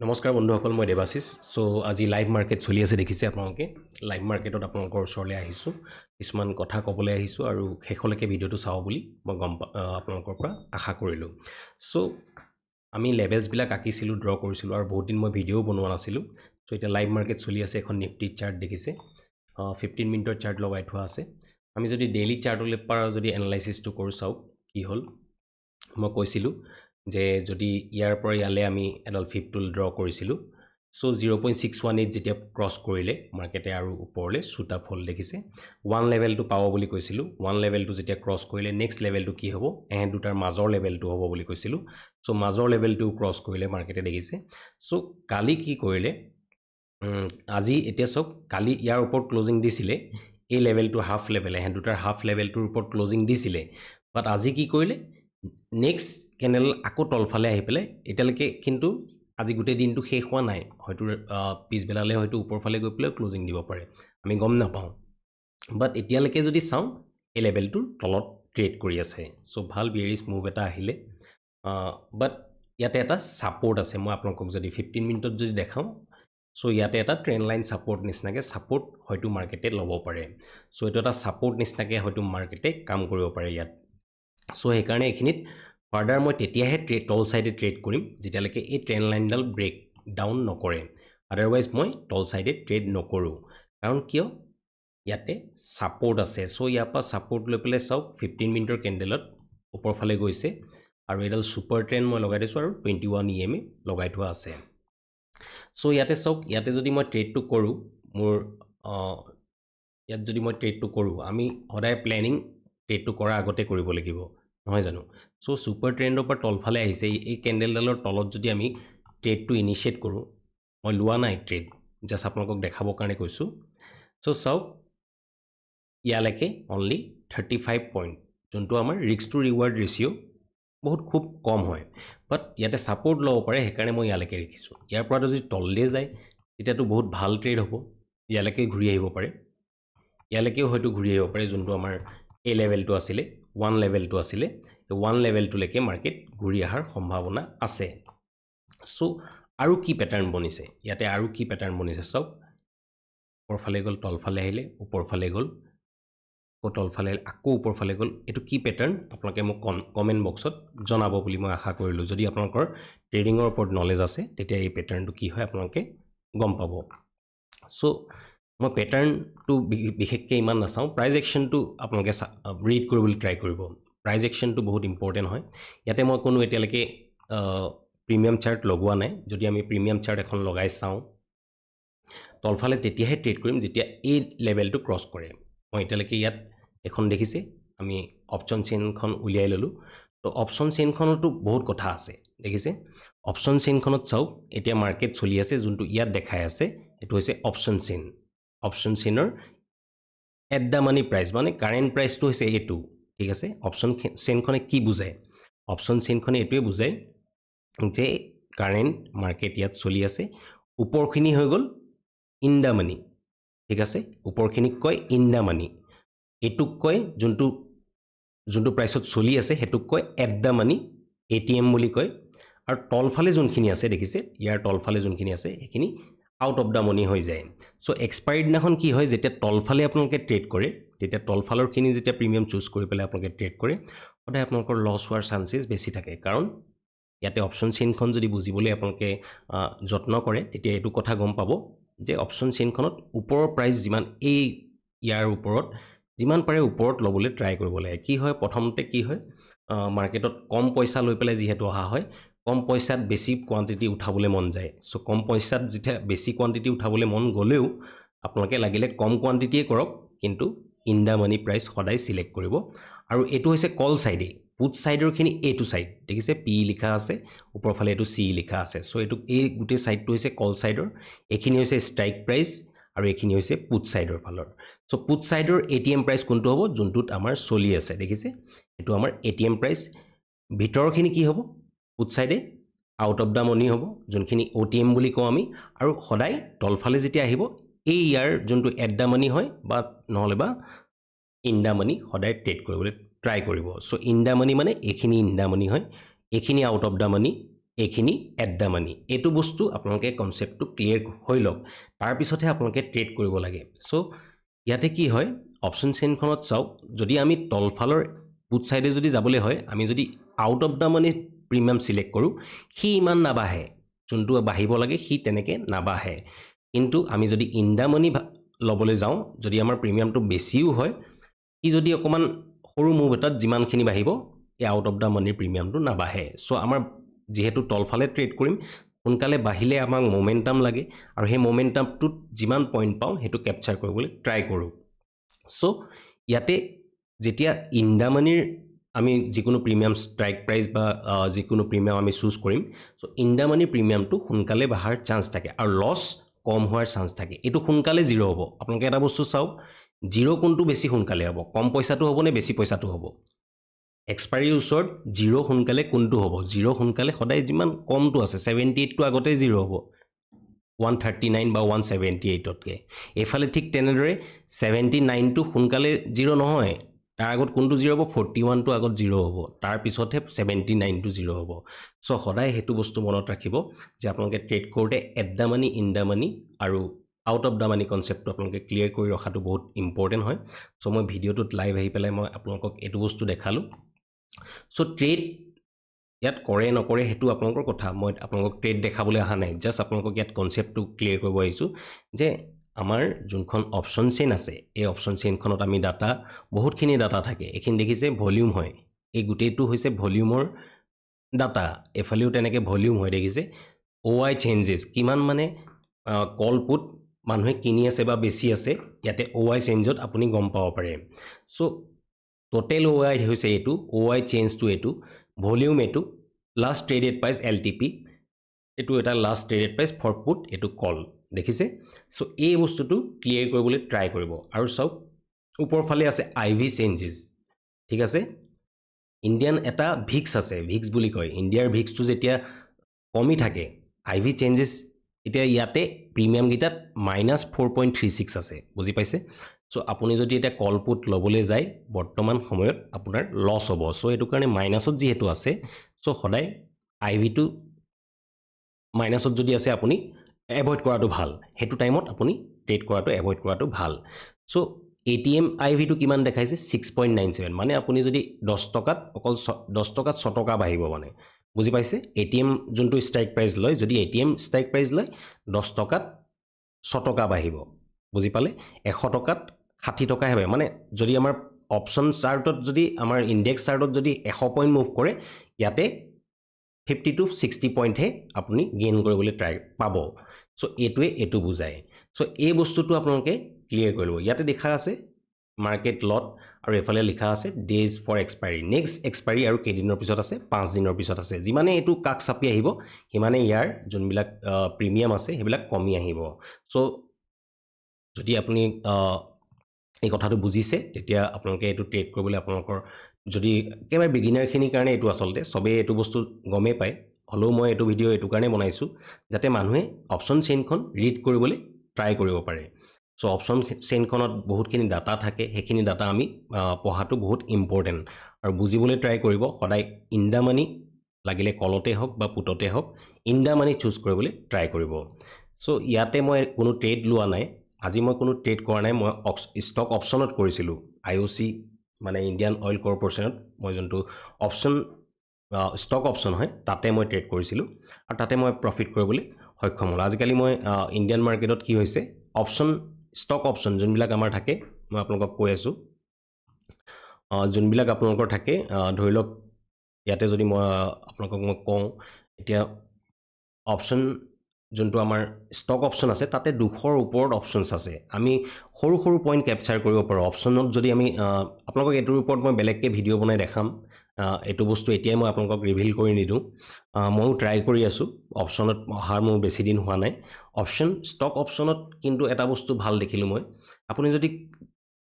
নমস্কাৰ বন্ধুসকল, মই দেৱাশিষ। আজি লাইভ মাৰ্কেট চলি আছে, দেখিছে আপোনালোকে। লাইভ মাৰ্কেটত আপোনালোকৰ ওচৰলৈ আহিছোঁ, কিছুমান কথা ক'বলৈ আহিছোঁ আৰু শেষলৈকে ভিডিঅ'টো চাওঁ বুলি মই আপোনালোকৰ পৰা আশা কৰিলোঁ। আমি লেভেলছবিলাক আঁকিছিলোঁ, ড্ৰ কৰিছিলোঁ আৰু বহুত দিন মই ভিডিঅ'ও বনোৱা নাছিলোঁ। এতিয়া লাইভ মাৰ্কেট চলি আছে। এখন নিফটি চাৰ্ট দেখিছে, 15 মিনিটৰ চাৰ্ট লগাই থোৱা আছে। আমি যদি ডেইলি চাৰ্টলৈ পৰা যদি এনালাইচিছটো কৰোঁ, চাওক কি হ'ল। মই কৈছিলোঁ যে যদি ইয়াৰ পৰা ইয়ালৈ আমি এডাল 5 টুল ড্ৰ কৰিছিলোঁ। 0.618 যেতিয়া ক্ৰছ কৰিলে মাৰ্কেটে আৰু ওপৰলৈ শ্বুট আপ হ'ল, দেখিছে। 1 লেভেলটো পাব বুলি কৈছিলোঁ। 1 লেভেলটো যেতিয়া ক্ৰছ কৰিলে নেক্সট লেভেলটো কি হ'ব, দুটাৰ মাজৰ লেভেলটো হ'ব বুলি কৈছিলোঁ। মাজৰ লেভেলটো ক্ৰছ কৰিলে মাৰ্কেটে, দেখিছে। কালি কি কৰিলে, আজি এতিয়া চাওক, কালি ইয়াৰ ওপৰত ক্লজিং দিছিলে, এই লেভেলটোৰ হাফ লেভেল, দুটাৰ হাফ লেভেলটোৰ ওপৰত ক্লজিং দিছিলে। বাট আজি কি কৰিলে, নেক্সট কেনেল আকৌ তলফালে আহি পেলাই, এতিয়ালৈকে কিন্তু আজি গোটেই দিনটো শেষ হোৱা নাই, হয়তো পিছবেলালৈ হয়তো ওপৰফালে গৈ পেলাই ক্লজিং দিব পাৰে, আমি গম নাপাওঁ। বাট এতিয়ালৈকে যদি চাওঁ, এই লেভেলটোৰ তলত ট্ৰেড কৰি আছে। ভাল বিয়েৰিছ মুভ এটা আহিলে। বাট ইয়াতে এটা ছাপৰ্ট আছে। মই আপোনালোকক যদি 15 মিনিটত যদি দেখাওঁ, ইয়াতে এটা ট্ৰেণ্ড লাইন ছাপৰ্ট নিচিনাকৈ ছাপৰ্ট হয়তো মাৰ্কেটে ল'ব পাৰে। এইটো এটা ছাপৰ্ট নিচিনাকৈ হয়তো মাৰ্কেটে কাম কৰিব পাৰে ইয়াত। সেইকাৰণে এইখিনিত ফাৰ্ডাৰ মই তেতিয়াহে তল ছাইডে ট্ৰেড কৰিম যেতিয়ালৈকে এই ট্ৰেণ্ড লাইনডাল ব্ৰেক ডাউন নকৰে। আদাৰৱাইজ মই তল ছাইডে ট্ৰেড নকৰোঁ। কাৰণ কিয়, ইয়াতে ছাপৰ্ট আছে। ইয়াৰ পৰা ছাপৰ্ট লৈ পেলাই চাওক, 15 মিনিটৰ কেণ্ডেলত ওপৰফালে গৈছে আৰু এডাল ছুপাৰ ট্ৰেণ্ড মই লগাই দিছোঁ আৰু 21 EMA লগাই থোৱা আছে। ইয়াতে চাওক, ইয়াতে যদি মই ট্ৰেডটো কৰোঁ, ইয়াত যদি মই ট্ৰেডটো কৰোঁ, আমি সদায় প্লেনিং ট্ৰেডটো কৰাৰ আগতে কৰিব লাগিব, নহয় জানো। ছুপাৰ ট্ৰেণ্ডৰ পৰা তলফালে আহিছে, এই কেণ্ডেলডালৰ তলত যদি আমি ট্ৰেডটো ইনিচিয়েট কৰোঁ, মই লোৱা নাই ট্ৰেড, জাষ্ট আপোনালোকক দেখাবৰ কাৰণে কৈছোঁ। চাওক, ইয়ালৈকে অনলি 35 পইণ্ট, যোনটো আমাৰ ৰিস্ক টু ৰিৱাৰ্ড ৰেচিঅ' বহুত খুব কম হয়। বাট ইয়াতে ছাপৰ্ট ল'ব পাৰে, সেইকাৰণে মই ইয়ালৈকে ৰাখিছোঁ। ইয়াৰ পৰা যদি তললৈ যায়, তেতিয়াতো বহুত ভাল ট্ৰেড হ'ব। ইয়ালৈকে ঘূৰি আহিব পাৰে, ইয়ালৈকেও হয়তো ঘূৰি আহিব পাৰে, যোনটো আমাৰ এই লেভেলটো আছিলে, 1 লেভেলটো আছিলে। 1 লেভেলটোলৈকে মাৰ্কেট ঘূৰি অহাৰ সম্ভাৱনা আছে। আৰু কি পেটাৰ্ণ বনিছে, ইয়াতে আৰু কি পেটাৰ্ণ বনিছে চাওক। ওপৰফালে গ'ল, তলফালে আহিলে, ওপৰফালে গ'ল, আকৌ তলফালে আকৌ ওপৰফালে গ'ল। এইটো কি পেটাৰ্ণ, আপোনালোকে মোক কমেণ্ট বক্সত জনাব বুলি মই আশা কৰিলোঁ। যদি আপোনালোকৰ ট্ৰেডিঙৰ ওপৰত নলেজ আছে, তেতিয়া এই পেটাৰ্ণটো কি হয় আপোনালোকে গম পাব। মই পেটাৰ্ণটো বিশেষকৈ ইমান নাচাওঁ। প্ৰাইজ একশ্যনটো আপোনালোকে ৰিড কৰিবলৈ ট্ৰাই কৰিব। প্ৰাইজ একশ্যনটো বহুত ইম্পৰ্টেণ্ট হয়। ইয়াতে মই কোনো এতিয়ালৈকে প্ৰিমিয়াম চাৰ্ট লগোৱা নাই। যদি আমি প্ৰিমিয়াম চাৰ্ট এখন লগাই চাওঁ, তলফালে তেতিয়াহে ট্ৰেড কৰিম যেতিয়া এই লেভেলটো ক্ৰছ কৰে। মই এতিয়ালৈকে ইয়াত এখন দেখিছে, আমি অপশ্যন চেইনখন উলিয়াই ল'লোঁ। অপশ্যন চেইনখনতো বহুত কথা আছে, দেখিছে। অপশ্যন চেইনখনত চাওক, এতিয়া মাৰ্কেট চলি আছে, যোনটো ইয়াত দেখাই আছে, এইটো হৈছে অপশ্যন চেইন। অপশ্যন চেইনৰ এট দ্য মানি প্ৰাইচ, মানে কাৰেণ্ট প্ৰাইচটো হৈছে এইটো, ঠিক আছে। অপশ্যন চেইনখনে কি বুজায়, অপশ্যন চেইনখনে এইটোৱে বুজায় যে কাৰেণ্ট মাৰ্কেট ইয়াত চলি আছে, ওপৰখিনি হৈ গ'ল ইন দ্য মানি, ঠিক আছে। ওপৰখিনিক কয় ইন দ্য মানি, এইটোক কয় যোনটো প্ৰাইচত চলি আছে সেইটোক কয় এট দ্য মানি, ATM বুলি কয়। আৰু তলফালে যোনখিনি আছে, দেখিছে, ইয়াৰ তলফালে যোনখিনি আছে সেইখিনি আউট অফ দ্য মানি হৈ যায়। এক্সপায়াৰী দিনাখন কি হয়, যেতিয়া তলফালে আপোনালোকে ট্ৰেড কৰে, তেতিয়া তলফালৰখিনি যেতিয়া প্ৰিমিয়াম চুজ কৰি পেলাই আপোনালোকে ট্ৰেড কৰে, সদায় আপোনালোকৰ লছ হোৱাৰ চান্সেছ বেছি থাকে। কাৰণ ইয়াতে অপশ্যন চেইনখন যদি বুজিবলৈ আপোনালোকে যত্ন কৰে, তেতিয়া এইটো কথা গম পাব যে অপশ্যন চেইনখনত ওপৰৰ প্ৰাইচ যিমান, ইয়াৰ ওপৰত যিমান পাৰে ওপৰত ল'বলৈ ট্ৰাই কৰিব লাগে। কি হয়, প্ৰথমতে কি হয়, মাৰ্কেটত কম পইচা লৈ পেলাই যিহেতু অহা হয়, কম পইচাত বেছি কোৱান্টিটি উঠাবলৈ মন যায়। কম পইচাত যেতিয়া বেছি কোৱান্টিটি উঠাবলৈ মন গ'লেও আপোনালোকে লাগিলে কম কোৱান্টিটিয়ে কৰক, কিন্তু ইন দ্য মানি প্ৰাইচ সদায় চিলেক্ট কৰিব। আৰু এইটো হৈছে কল ছাইডে, পুট ছাইডৰখিনি এইটো ছাইড, দেখিছে, PE লিখা আছে, ওপৰফালে এইটো CE লিখা আছে। এই গোটেই ছাইডটো হৈছে কল ছাইডৰ, এইখিনি হৈছে ষ্ট্ৰাইক প্ৰাইচ, আৰু এইখিনি হৈছে পুট ছাইডৰ ফালৰ। পুট ছাইডৰ ATM প্ৰাইচ কোনটো হ'ব, যোনটোত আমাৰ চলি আছে, দেখিছে, এইটো আমাৰ ATM প্ৰাইচ। ভিতৰৰখিনি কি হ'ব, পুট ছাইডে আউট অফ দ্য মানি হ'ব, যোনখিনি OTM বুলি কওঁ আমি। আৰু সদায় তলফালে যেতিয়া আহিব, ইয়াৰ যোনটো এট দ্য মানি হয় বা নহ'লে বা ইন দ্য মানি, সদায় ট্ৰেড কৰিবলৈ ট্ৰাই কৰিব। ইন দ্য মানি মানে এইখিনি ইন দ্য মানি হয়, এইখিনি আউট অফ দ্য মানি, এইখিনি এট দ্য মানি এইটো বস্তু আপোনালোকে কনচেপ্টটো ক্লিয়াৰ হৈ লওক তাৰপিছতহে আপোনালোকে ট্ৰেড কৰিব লাগে চ' ইয়াতে কি হয় অপশ্যন চেইনখনত চাওক যদি আমি তলফালৰ পুট ছাইডে যদি যাবলৈ হয় আমি যদি out of the money premium select কৰোঁ সি ইমান নাবাঢ়ে যোনটো বাঢ়িব লাগে সি তেনেকৈ নাবাঢ়ে কিন্তু আমি যদি ইন দ্য মানি ল'বলৈ যাওঁ যদি আমাৰ প্ৰিমিয়ামটো বেছিও হয় সি যদি অকণমান সৰু মুভ এটাত যিমানখিনি বাঢ়িব এই আউট অফ দ্য মানিৰ প্ৰিমিয়ামটো নাবাঢ়ে চ' আমাৰ যেহেতু তলফালে ট্ৰেড কৰিম সোনকালে বাঢ়িলে আমাক মোমেণ্টাম লাগে আৰু সেই মোমেণ্টামটোত যিমান পইণ্ট পাওঁ সেইটো কেপচাৰ কৰিবলৈ ট্ৰাই কৰোঁ চ' ইয়াতে যেতিয়া ইন দ্য মানিৰ আমি যিকোনো প্ৰিমিয়াম ষ্ট্ৰাইক প্ৰাইচ বা যিকোনো প্ৰিমিয়াম আমি চুজ কৰিম চ' ইন দ্য মানি প্ৰিমিয়ামটো সোনকালে বঢ়াৰ চান্স থাকে আৰু লছ কম হোৱাৰ চান্স থাকে এইটো সোনকালে জিৰ' হ'ব আপোনালোকে এটা বস্তু চাওক জিৰ' কোনটো বেছি সোনকালে হ'ব কম পইচাটো হ'ব নে বেছি পইচাটো হ'ব এক্সপায়াৰীৰ ওচৰত জিৰ' সোনকালে কোনটো হ'ব জিৰ' সোনকালে সদায় যিমান কমটো আছে 78টো আগতে জিৰ' হ'ব 139 বা 178তকৈ এইফালে ঠিক তেনেদৰে 79টো সোনকালে জিৰ' নহয় তাৰ আগত কোনটো জিৰ' হ'ব 41টো আগত জিৰ' হ'ব তাৰপিছতহে 79টো জিৰ' হ'ব চ' সদায় সেইটো বস্তু মনত ৰাখিব যে আপোনালোকে ট্ৰেড কৰোঁতে at the money in the money আৰু আউট অফ দ্য মানি কনচেপ্টটো আপোনালোকে ক্লিয়াৰ কৰি ৰখাটো বহুত ইম্পৰ্টেণ্ট হয় চ' মই ভিডিঅ'টোত লাইভ আহি পেলাই মই আপোনালোকক এইটো বস্তু দেখালোঁ চ' ট্ৰেড ইয়াত কৰে নকৰে সেইটো আপোনালোকৰ কথা মই আপোনালোকক ট্ৰেড দেখাবলৈ অহা নাই জাষ্ট আপোনালোকক ইয়াত কনচেপ্টটো ক্লিয়াৰ কৰিব আহিছোঁ যে আমাৰ যোনখন অপশ্যন চেইন আছে এই অপশ্যন চেইনখনত আমি ডাটা বহুতখিনি ডাটা থাকে এইখিনি দেখিছে ভলিউম হয় এই গোটেইটো হৈছে ভলিউমৰ ডাটা এফালেও তেনেকৈ ভলিউম হয় দেখিছে OI চেঞ্জেছ কিমান মানে কল পুট মানুহে কিনি আছে বা বেছি আছে ইয়াতে OI চেঞ্জত আপুনি গম পাব পাৰে চ' টোটেল OI হৈছে এইটো OI চেঞ্জটো এইটো ভলিউম এইটো লাষ্ট ট্ৰেডেড প্ৰাইচ LTP এইটো এটা last traded price for put এইটো কল দেখিছে চ' এই বস্তুটো ক্লিয়াৰ কৰিবলৈ ট্ৰাই কৰিব আৰু চাওক ওপৰফালে আছে IV চেঞ্জেছ ঠিক আছে ইণ্ডিয়ান এটা ভিক্স আছে ভিক্স বুলি কয় ইণ্ডিয়াৰ ভিক্সটো যেতিয়া কমি থাকে IV চেঞ্জেছ এতিয়া ইয়াতে প্ৰিমিয়ামকেইটাত -4.36 আছে বুজি পাইছে চ' আপুনি যদি এতিয়া কলপুট ল'বলৈ যায় বৰ্তমান সময়ত আপোনাৰ লছ হ'ব চ' এইটো কাৰণে মাইনাছত যিহেতু আছে চ' সদায় IVটো মাইনাছত যদি আছে আপুনি এভইড কৰাটো ভাল সেইটো টাইমত আপুনি ট্ৰেড কৰাটো এভইড কৰাটো ভাল চ' ATM IVটো কিমান দেখাইছে 6.97 মানে আপুনি যদি 10 টকাত অকল 10 টকাত 6 টকা বাঢ়িব মানে বুজি পাইছে ATM যোনটো ষ্ট্ৰাইক প্ৰাইচ লয় যদি ATM ষ্ট্ৰাইক প্ৰাইচ লয় 10 টকাত 6 টকা বাঢ়িব বুজি পালে 100 টকাত 60 টকাহে বাঢ়ে মানে যদি আমাৰ অপশ্যন চাৰ্টত যদি আমাৰ ইণ্ডেক্স চাৰ্টত যদি 100 পইণ্ট মুভ কৰে ইয়াতে 50 to 60 পইণ্টহে আপুনি গেইন কৰিবলৈ ট্ৰাই পাব চ' এইটোৱে এইটো বুজায় চ' এই বস্তুটো আপোনালোকে ক্লিয়াৰ কৰিব ইয়াতে দেখা আছে মাৰ্কেট লট আৰু এফালে লিখা আছে days for expiry next expiry আৰু কেইদিনৰ পিছত আছে 5 দিনৰ পিছত আছে যিমানে এইটো কাক চাপি আহিব সিমানে ইয়াৰ যোনবিলাক প্ৰিমিয়াম আছে সেইবিলাক কমি আহিব চ' যদি আপুনি এই কথাটো বুজিছে তেতিয়া আপোনালোকে এইটো ট্ৰেড কৰিবলৈ আপোনালোকৰ যদি একেবাৰে বিগিনাৰখিনিৰ কাৰণে এইটো আচলতে চবেই এইটো বস্তু গমেই পায় হ'লেও মই এইটো ভিডিঅ' এইটো কাৰণে বনাইছোঁ যাতে মানুহে অপশ্যন চেইনখন ৰিড কৰিবলৈ ট্ৰাই কৰিব পাৰে চ' অপশ্যন চেইনখনত বহুতখিনি ডাটা থাকে সেইখিনি ডাটা আমি পঢ়াটো বহুত ইম্পৰ্টেণ্ট আৰু বুজিবলৈ ট্ৰাই কৰিব সদায় ইন দ্য মানি লাগিলে কলতে হওক বা পুটতে হওক ইন দ্য মানি চুজ কৰিবলৈ ট্ৰাই কৰিব চ' ইয়াতে মই কোনো ট্ৰেড লোৱা নাই আজি মই কোনো ট্ৰেড কৰা নাই মই ষ্টক অপশ্যনত কৰিছিলোঁ IOC মানে ইণ্ডিয়ান অইল কৰ্পৰেশ্যনত মই যোনটো অপশ্যন ষ্টক অপশ্যন হয় তাতে মই ট্ৰেড কৰিছিলোঁ আৰু তাতে মই প্ৰফিট কৰিবলৈ সক্ষম হ'লোঁ আজিকালি মই ইণ্ডিয়ান মাৰ্কেটত কি হৈছে অপশ্যন ষ্টক অপশ্যন যোনবিলাক আমাৰ থাকে মই আপোনালোকক কৈ আছোঁ যোনবিলাক আপোনালোকৰ থাকে ধৰি লওক ইয়াতে যদি মই আপোনালোকক মই কওঁ এতিয়া অপশ্যন যোনটো আমাৰ ষ্টক অপশ্যন আছে তাতে 200ৰ ওপৰত অপশ্যনছ আছে আমি সৰু সৰু পইণ্ট কেপচাৰ কৰিব পাৰোঁ অপশ্যনত যদি আমি আপোনালোকক এইটোৰ ওপৰত মই বেলেগকৈ ভিডিঅ' বনাই দেখাম এইটো বস্তু এতিয়াই মই আপোনালোকক ৰিভিল কৰি নিদিওঁ ময়ো ট্ৰাই কৰি আছোঁ অপশ্যনত অহাৰ মোৰ বেছি দিন হোৱা নাই ষ্টক অপশ্যনত কিন্তু এটা বস্তু ভাল দেখিলোঁ মই আপুনি যদি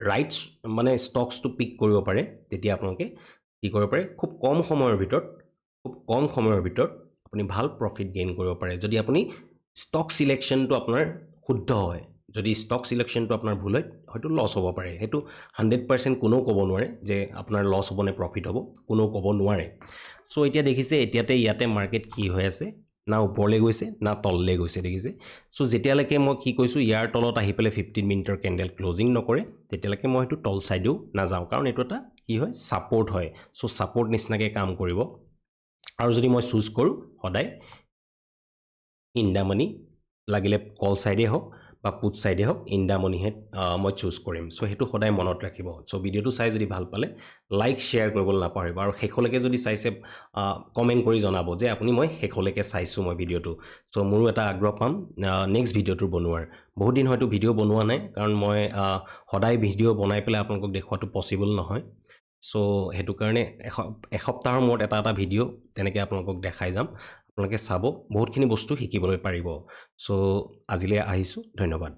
ৰাইট মানে ষ্টকছটো পিক কৰিব পাৰে তেতিয়া আপোনালোকে কি কৰিব পাৰে খুব কম সময়ৰ ভিতৰত আপুনি ভাল প্ৰফিট গেইন কৰিব পাৰে যদি আপুনি ষ্টক চিলেকশ্যনটো আপোনাৰ শুদ্ধ হয় যদি ষ্টক সিলেকশ্যনটো আপোনাৰ ভুল হয় হয়তো লছ হ'ব পাৰে সেইটো 100% কোনেও ক'ব নোৱাৰে যে আপোনাৰ লছ হ'ব নে প্ৰফিট হ'ব কোনেও ক'ব নোৱাৰে সো এতিয়া দেখিছে ইয়াতে মাৰ্কেট কি হৈ আছে না ওপৰলৈ গৈছে না তললৈ গৈছে দেখিছে সো যেতিয়ালৈকে মই কি কৈছোঁ ইয়াৰ তলত আহি পেলাই 15 মিনিটৰ কেণ্ডেল ক্লোজিং নকৰে তেতিয়ালৈকে মই সেইটো তল সাইডেও নাযাওঁ কাৰণ এইটো এটা কি হয় সাপোৰ্ট হয় সো সাপোৰ্ট নিচিনাকৈ কাম কৰিব আৰু যদি মই চুজ কৰোঁ সদায় ইন দা মানি লাগিলে কল সাইডে হওক বা পুট সাইডে হওক ইন দা মানিহে মই চুজ কৰিম সো সেইটো সদায় মনত ৰাখিব সো ভিডিঅ'টো চাই যদি ভাল পালে লাইক শ্বেয়াৰ কৰিবলৈ নাপাহৰিব আৰু শেষলৈকে যদি চাইছে কমেণ্ট কৰি জনাব যে আপুনি মই শেষলৈকে চাইছোঁ মই ভিডিঅ'টো সো মোৰো এটা আগ্ৰহ পাম নেক্সট ভিডিঅ'টো বনোৱাৰ বহুত দিন হয়তো ভিডিঅ' বনোৱা নাই কাৰণ মই সদায় ভিডিঅ' বনাই পেলাই আপোনালোকক দেখুৱাটো পচিবল নহয় সো সেইটো কাৰণে এসপ্তাহৰ মূৰত এটা ভিডিঅ' তেনেকৈ আপোনালোকক দেখাই যাম আপোনালোকে চাব বহুতখিনি বস্তু শিকিবলৈ পাৰিব সো আজিলৈ আহিছোঁ ধন্যবাদ